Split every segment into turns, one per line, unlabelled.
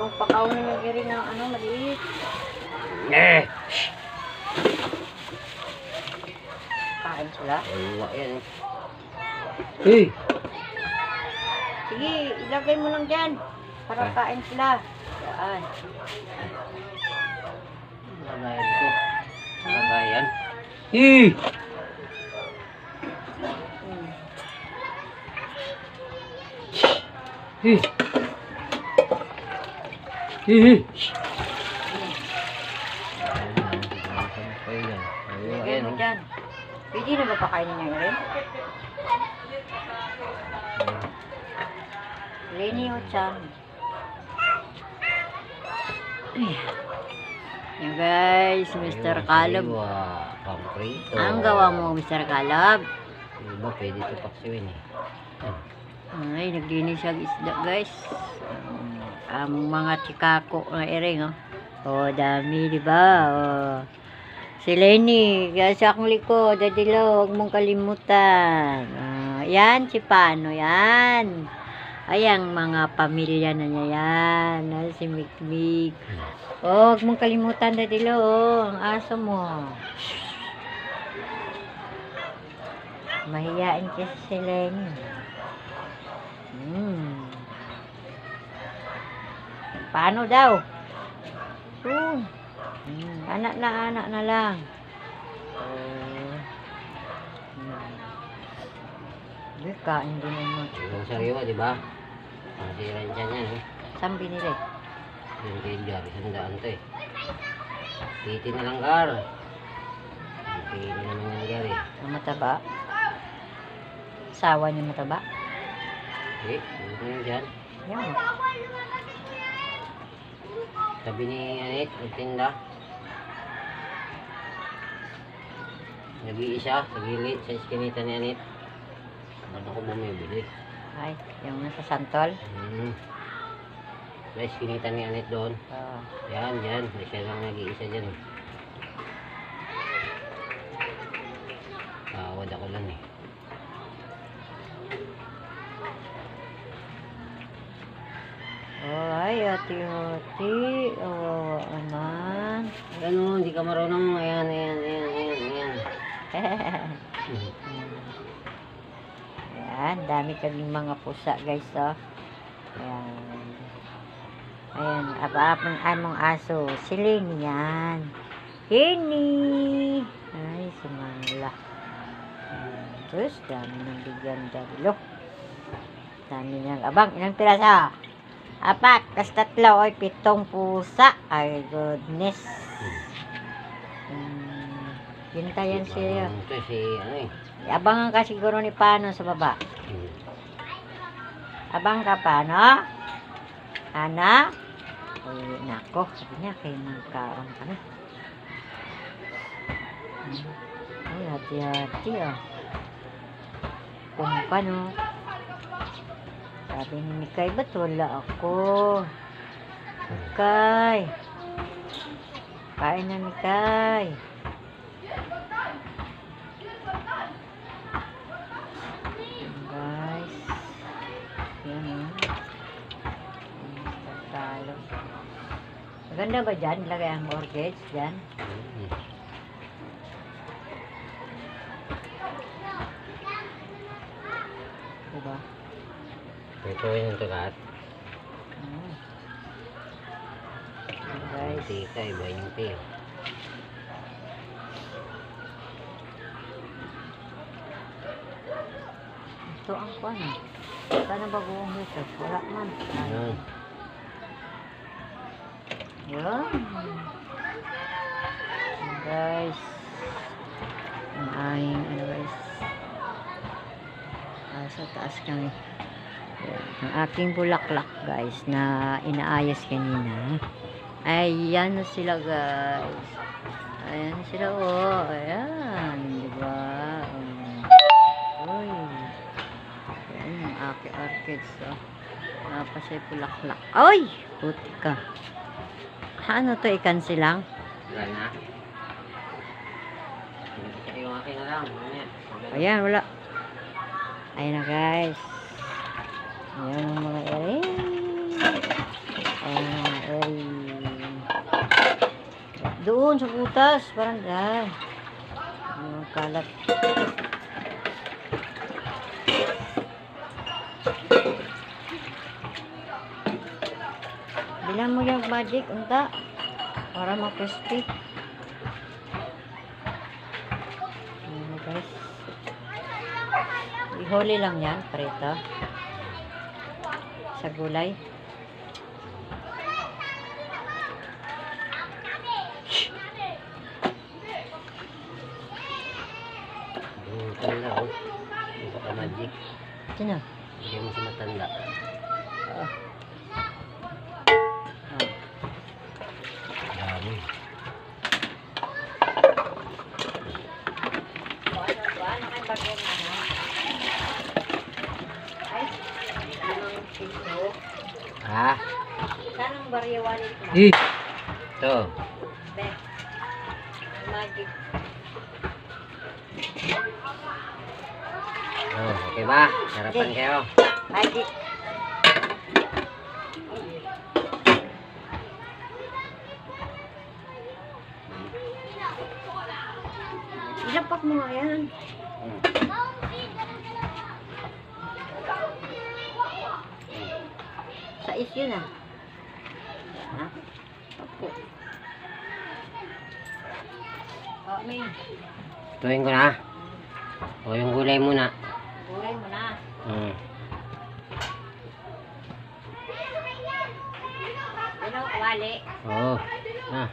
Huwag pakaunin yung iring ng ano, maliit.
Eh!
Kain sila.
Wala yan eh. Hey!
Sige, ilagay mo lang dyan. Para kain sila. Yan.
Lagayan ko. Lagayan. Hey! Hey! Hey!
Ilagay mo dyan. Pwede na ba pakainin niya rin? Lini o chan. Yan guys, Mr. Caleb. Ang gawa mo, Mr. Caleb?
Diba, pwede ito paksiwin eh.
Ay, naglinis siya isda guys. Ang mga chikako na iring oh. Oh, dami, di ba? Oh. Si Lenny, sa akong likod, dadilo, huwag mong kalimutan. Yan, si Pano, yan. Ayang mga pamilya na niya yan. Si Mikmik. Oh, huwag mong kalimutan, dadilo, oh. Ang aso mo. Mahiyain kasi si Lenny. Paano daw? Anak na lang. Kain din naman.
Yung sariwa, di ba? Masira dyan yan eh.
Saan binili?
Yung kinder, 100 to eh. Titi na lang gar. Titi na naman yung gar eh.
Ang mataba? Sawa niya mataba?
Eh, ano yun dyan?
Yan.
Sabi ni Anit, magtinda. Nag-iisa, sa gilid, sa iskinita ni Anit. Ba't ako bumibili?
Ay, yung nasa santol?
Sa iskinita ni Anit doon.
Oo.
Yan, yan. May siya lang nag-iisa dyan. Tawad ako lang eh.
Oh, ay, ati-ati. Oh, aman.
Ano, hindi ka marunong. Ayan, ayan, ayan, ayan, ayan.
Ayan, dami kaming mga pusa, guys, oh. Ayan. Ayan, apa-apang among aso. Siling yan. Hini. Ay, sumangla. Terus, dami ng bigyan dalo. Dami niyang abang. Ilang piraso? Apat, kas tatlo, ay 7 pusa. Ay, goodness. Gintayan siya.
Ito si, ano eh.
Abangan ka siguro ni Pano sa baba. Abang ka, Pano? Ana? Uy, nako. Sabi niya, kayo magkaroon ka na. Ay, hati-hati ah. Kung ka, no? Sabi ni Mikay, ba't wala ako? Mikay. Kain na, Mikay. Guys. Yan o. Talo. Maganda ba dyan? Lagay ang mortgage dyan. Diba?
Ito yung tukat.
Guys.
Tika, iba yung tika.
Ito ang kuwan. Sana bagoong ito. Wala man.
Ayan.
Yun. Guys. Ang aking ano guys. Sa taas kami. Ang aking bulaklak guys na inaayos kanina. Ayan na sila guys. Ayan na sila oh. Ayan. Diba? Uy. Ayan yung aking orchids oh. Napasay bulaklak. Ay! Puti ka. Ano to? Ikan silang?
Wala na. Yung akin na lang.
Ayan, wala. Ayan na guys. Ayan ang mga ere. Ayan. Ay. Doon sa butas, parang dyan. Kalat. Bilang mo yung magic, unta. Para ma-crispy. Ayan, guys. Ihuli lang yan, parito. Sa gulay.
Matanda oh. Baka magic.
Sino?
Hindi mo si matanda.
Oh.
Dami.
Ano kayo bagay na ano? Ay, anong piso?
Ha?
Saan ang bariyawalit mo?
Ito.
Be. Magic.
Oh, okay ba? Sarapan
Okay.
kayo.
Magic. Ilapak mo nga yan. Sais yun ah. Ha? Opo. Oh, may.
Tuwing ko na. O yung gulay muna.
Gulay mo na. Ano, wali.
Oo. Na.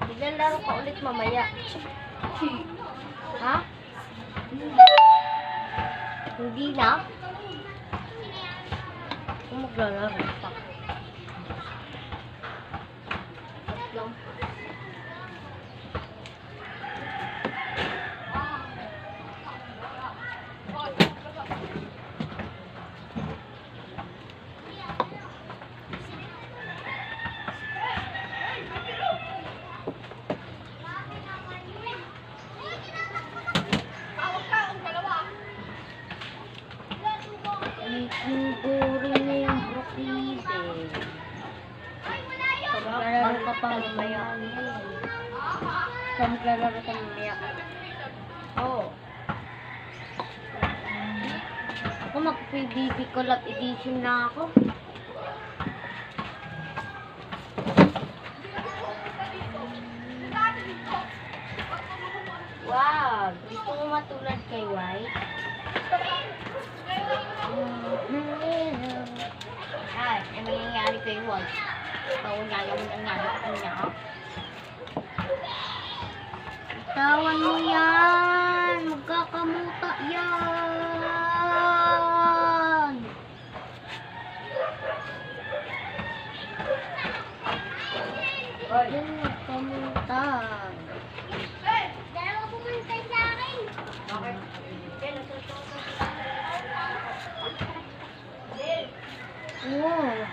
Maglalaro ka ulit mamaya. Ha? Hindi na? Kung maglalaro pa. Lang. Boring na yung Brookide. Pag maglalaro ka pa mamaya. Pag maglalaro ka mamaya. Oo. Ako mag-PBB Collab Edition na ako. Wow! Gusto mo matulad kay White? Ay, ano nangyayari kay White? Paunyayaw mo nangyari sa kanya. Tawan mo yan! Magkakamuta yan! Yan, magkamuta. Dalawa pumunta sa akin. Okay. Wow.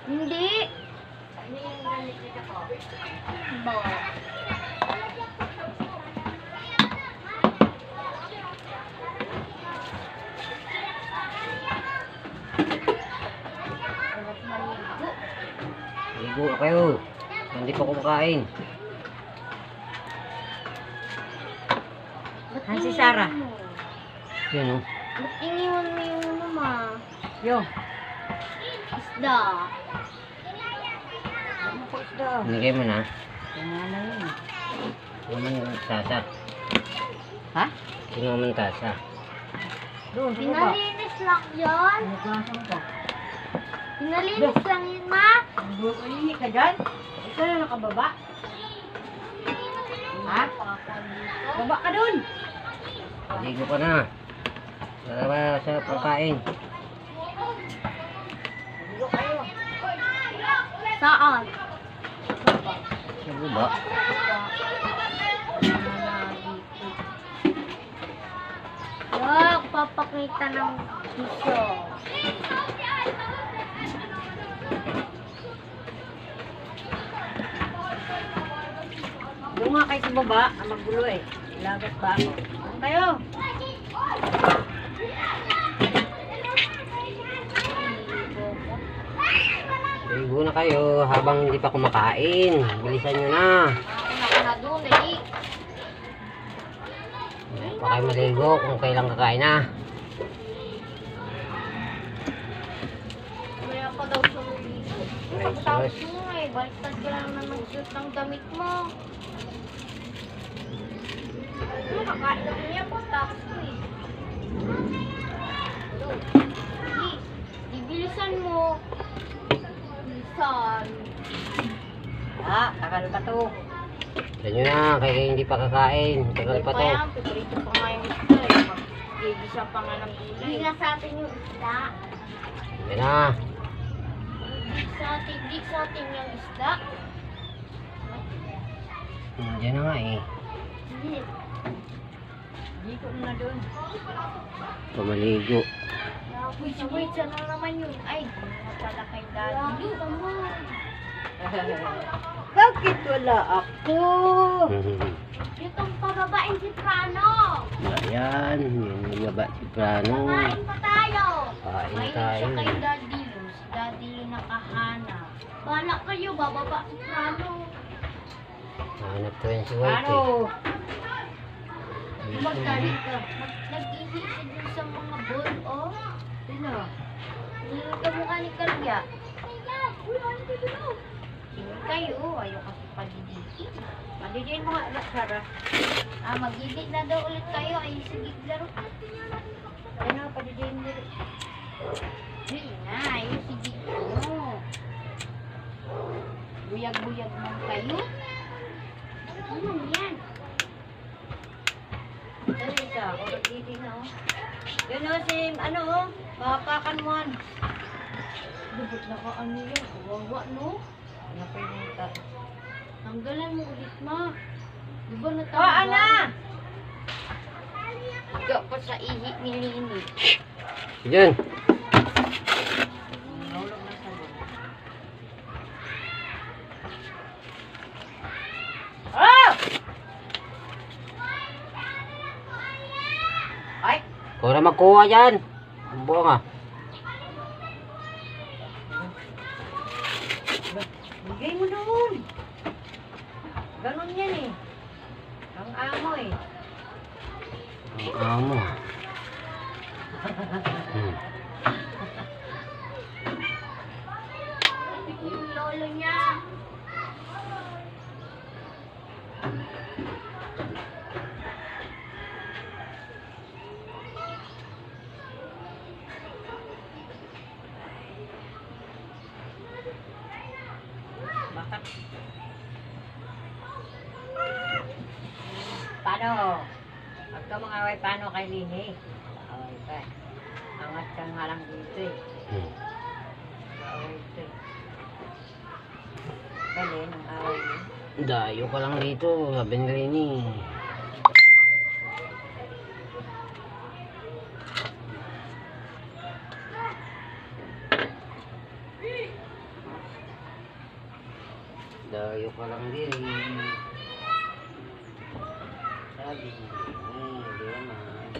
Hindi. Ba.
Ligo na kayo. Hindi pa kumakain.
Han si Sarah.
Yan o.
Ba't iniwan mo yung ano ma?
Yo.
Isda.
Ano po isda?
Binigay mo na.
Yan nga na yun.
Sino man tasa?
Ha?
Sino man tasa?
Doon, sa baba.
Pinalinis lang yun.
Ano klaseng ka?
Pinalinis lang yun ma.
Hindi ka dyan? Ikaw na nakababa? Ha? Baba ka doon!
Ligo ka na. Dalawa sa pagkain.
Ligo kayo.
Saan?
Sa baba.
Yak, papakita ng piso.
Doon nga kayo sa baba. Ang magulo eh. Lagat ba ako? Doon kayo.
Ligo na kayo habang hindi pa kumakain. Bilisan nyo na.
Ako na doon eh.
Hindi pa kayo maligo kung kailan kakain na.
Kaya pa daw sa ligo. Tapos mo eh, baliktad ka lang na nag-shoot ng damit mo. Ano, kakain na niya po, tapos ko eh. Ibilisan mo. Bilisan.
Tagal pa to.
Bilisan nyo na kaya hindi pa kakain. Tagal pa to.
Kaya, piprito pa nga yung isda eh. Mag-gigisa pa nga ng gulay. Hindi nga sa atin yung isda.
Hindi na.
Hindi sa atin yung isda.
Hindi na nga eh.
Hindi.
Dito na doon.
Pamaligo.
Wait, saan na naman yun? Ay, pala kay daddy.
Bakit wala ako?
Itong pababain si Prano.
Ayan. Yung baba si Prano.
Kakain pa tayo.
Kain
May
tayo.
siya kay daddy. Si daddy nakahanap. Bala kayo, bababa si Prano.
Hanap ko yan si White
Ano?
eh.
Magkalit ka. Nag-ihi siya dun sa mga ball, oh.
Sino?
Hindi ka mukha ni Kalya. Kayo, ayaw kasi palidiki.
Palidiin mo nga, Sarah.
Mag-edit na daw ulit kayo. Ay, sige, laro.
Ano, palidiin mo.
Hindi na, ayun, sige. Buyag-buyag man kayo. Ano yan?
Ano isa? Ako nagdidig na oh. Yun o si, ano oh, makapakan mo.
Lubot na ka ano yan. Kawawa, no?
Ano pa yung ta?
Tanggalan mo ulit, ma. Di ba
Oh,
natanggal?
ana!
Higa pa sa ihi ni Lini.
Diyan.
Nahulog na sa loob. Oh!
Ikaw na magkuha dyan. Ang buong ah.
Bigay mo doon. Ganon yan eh. Ang amo eh.
Ang amo.
Yung lolo niya.
Bakit? Paano? Pag ka mga away, paano kay Lini? Away ka. Angat ka nga lang dito eh. Away ito eh. Galing ang away niya.
Dayo ka lang dito, sabi ni Rini. Dayo ka lang din. Sabi ni Rini, di naman.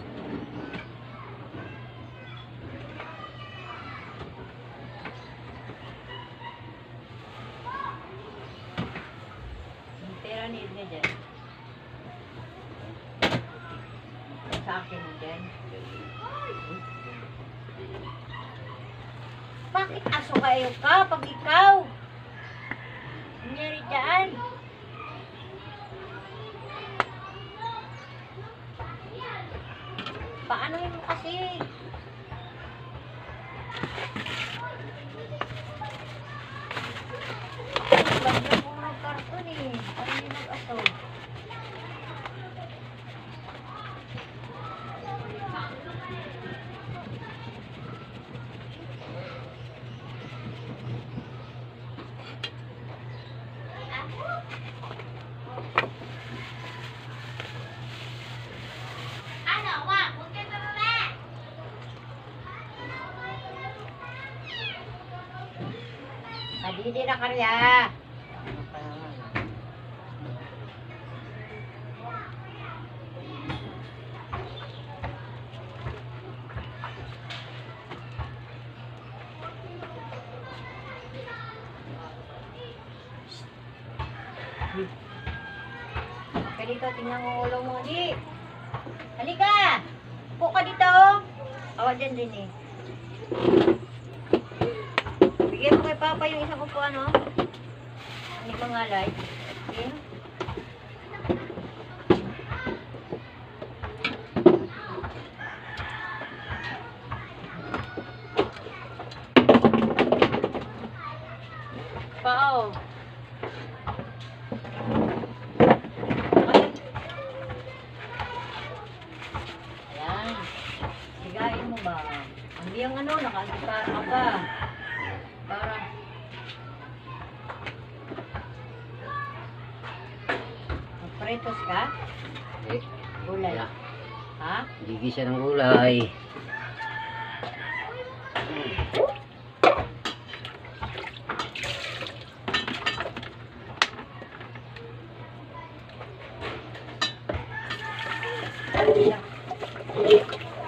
Yung pera niya dyan. Sa akin din. Bakit aso kayo ka pag ikaw? Nangyari dyan. Paano yun kasi? Banda ko ng karton eh. Ano yung nag-aso?
Ano, wag, huwag ka tumama.
Kadidi na karya. Dito, tingnan mo ulo mo, di. Halika! Upo ka dito. Awa dyan din eh. Bigyan mo kay Papa yung isang upuan, no? Hindi ko nga like. Okay? Pao. Ayan. Sigain mo ba? Hindi yung ano, nakagitara ka pa. Para. Magpretos ka?
Eh,
Gulay.
wala.
Ha?
Digi siya ng gulay.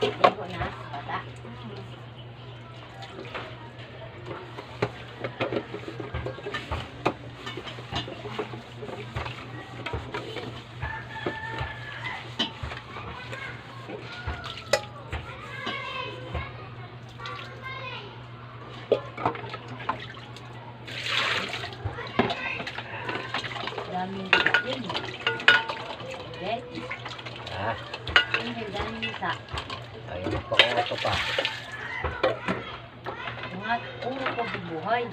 Ligo na, bata. Daming din. Okay?
Ah,
Hindi, daming isa.
ayun pa ko ito pa.
Mga ulo ko bubuhay.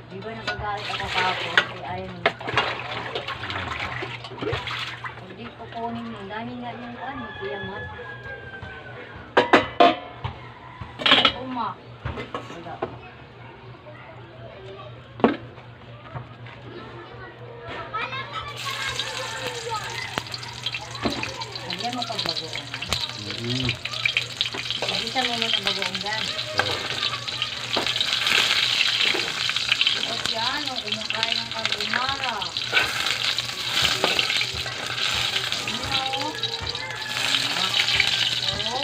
Di ba nagagalit ako kahapon? Kaya ayaw mo hindi ko kunin yun. Dahil nga yung ano, kiyamat. Uma. Wala. Kaya mo pagbagoong. Isa mo muna bagoong gan. Tapos yan, o kumakain ng carbonara. Ano? Oo,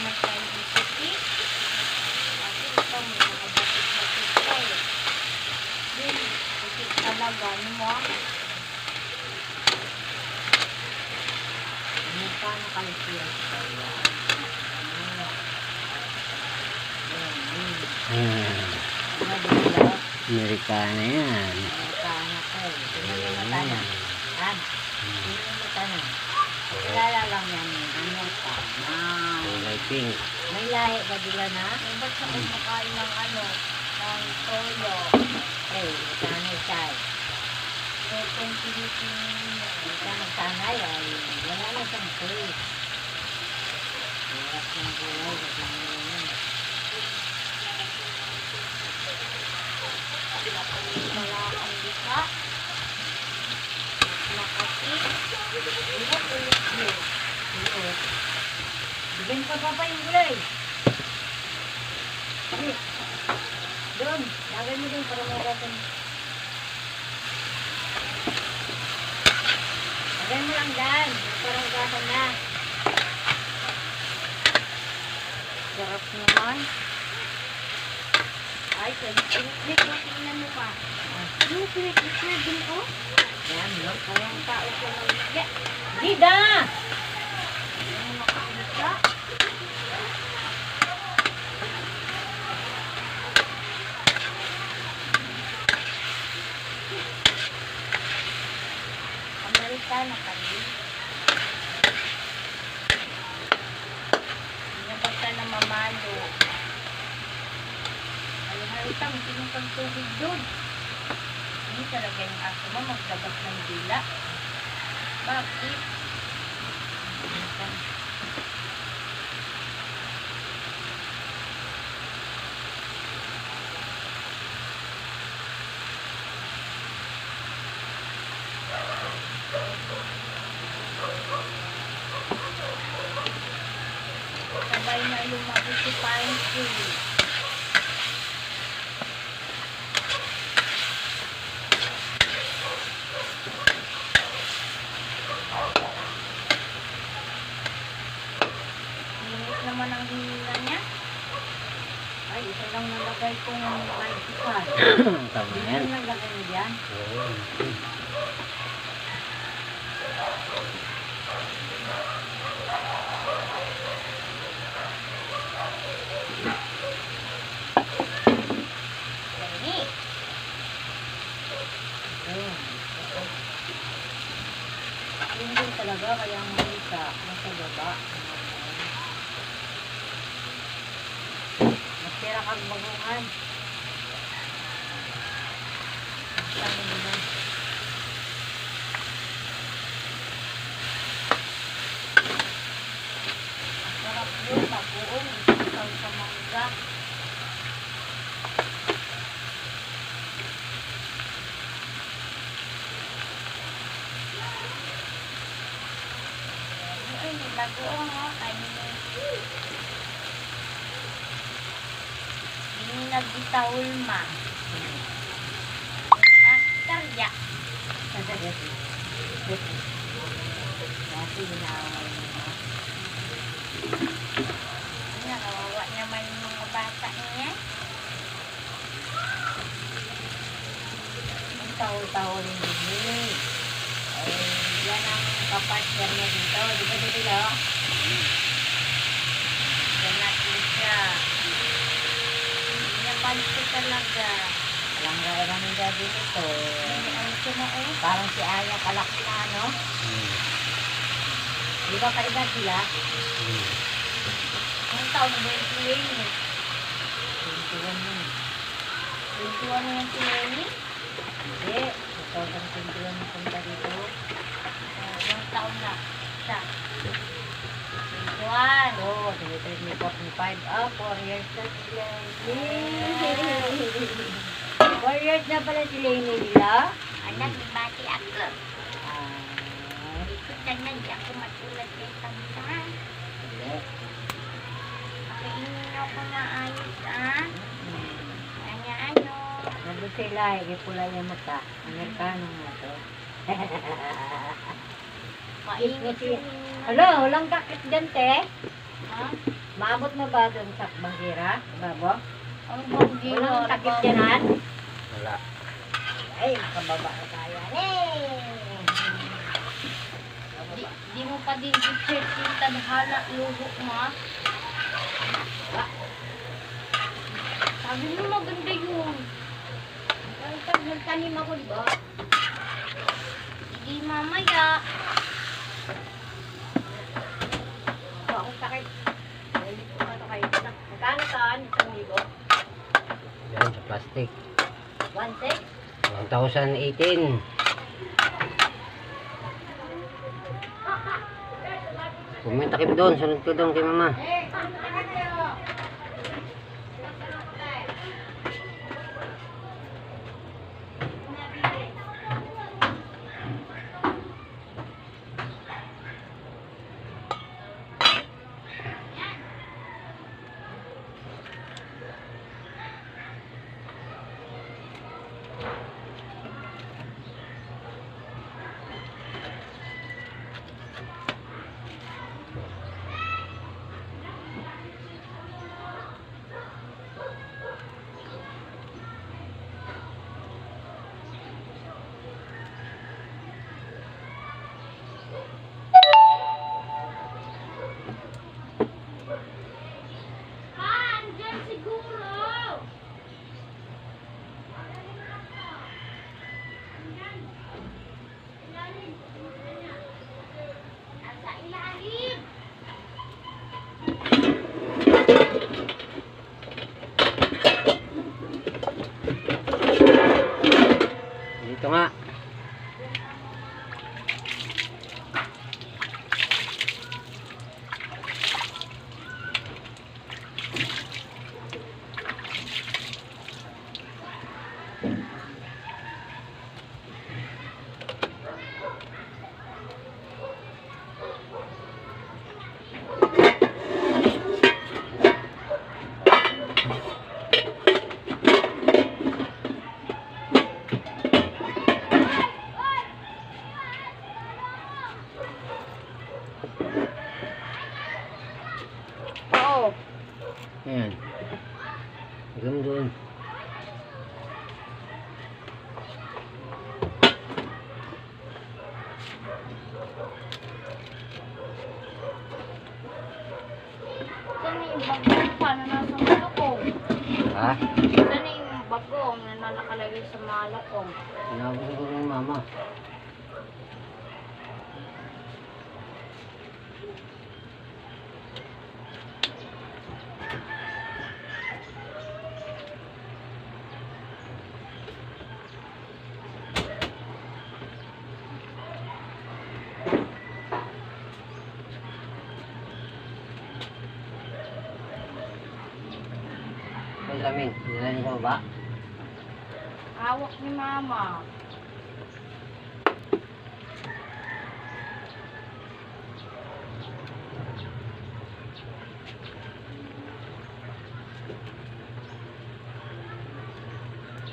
naman tayo ng puti. Kasi ito may mga batik-batik pa eh. Yun, puti talaga. Ano mo?
Amerikano kayo siya.
Amerikana yan.
Amerikano kayo. Tingnan mo mata na. Han, tingnan mo mata na. Kilala lang yan yung Amerikano.
Kulay pink.
May lahi ba dila na?
Yung ba't sa kumakain ng ano, ng toyo?
Eh, sanay siya.
Itong Pilipino.
Ika nagsanay ay wala na siyang face. Hirap ng buhay.
Wala kang lika. Makatik. Ulit.
Bigyan pa pa yung gulay. Sige. Doon. Lagay mo doon para magasan. Lagay mo lang dyan. Para magasan na.
Sarap naman. Ay, pinit mo, tingnan mo pa. Yung pinit na din, oh.
Yan, no?
Parang tao ko lang. Yeah.
Gida!
Yung makalita. Amerikano ka rin. Hindi na basta na mamalo. Halita, may tinutang tubig doon. Hindi talaga yung aso mo maglabas ng dila. Bakit? Sabay na lumaki si Pine Tree. Init naman ang hinila niya.
Ay, isa lang nalagay kong bicycle.
Tama
Hindi
yan.
mo nalagay mo dyan.
Oo.
Gani.
Ayun. Yun din talaga, kaya malita. Nasa baba. Magtira kang bagungan. Sabi nila.
Masarap yun. Bagoong. Isaw sa mangga. Ay, bagoong oh. Ini nagbitawulma. Karya.
Dati ginaway mo.
Ano, kawawa naman yung mga bata niya.
Ang tawol-tawol yung bibili. Ay, yan ang kapatid niya dito. Di ba dito?
Yan natin siya. Yan pansi talaga.
Walang gaya namin dati nito.
Hindi ang sumuo.
Parang si Aya kalaki na, no? Di ba kaedad sila?
Ang taon na ba yung si Lenny?
21 yun.
21 na yung si Lenny?
Hindi. 2021 yung punta dito.
Yung taon na siya. 21.
Oo, tumitreat me 45. 4 years na si Lenny. 4 years na pala si Lenny nila.
Anak, bati ako.
Ah,
Ikot na nga, di ako matulad kay Tanda.
hindi.
Pakainin ako na ayos, ah. Kanya ano.
Nandun sila, pula yung mata. Amerikano nga to.
Mainit yung...
Hala, walang kakit dyan, te.
Ha?
Maabot mo ba doon sa Bangira? Babo?
Ang banggi
Walang
na.
takip dyan.
Wala.
Ay, makababa na tayo.
Di mo pa din i-check yung tadhana luho mo. ah. Sabi mo maganda yun.
Ang pag nagtanim ako, di ba?
Hindi mamaya.
So, ako sakit. Dahil ko na ito kayo. Magkano saan? 1,000?
Yan sa plastic.
1,600?
1,018. Kung may takip doon, sunod ko doon kay mama.
Andyan siguro. Nasa ilalim.
Dito nga.
Oo.
Ayan. Hanggang doon.
Saan yung bagong pa na nasa malakong?
Ha?
Saan yung bagong na nakalagay sa malakong?
Tinawag ko ng mama. Salamin, dinala niyo sa baba.
Hawak ni mama.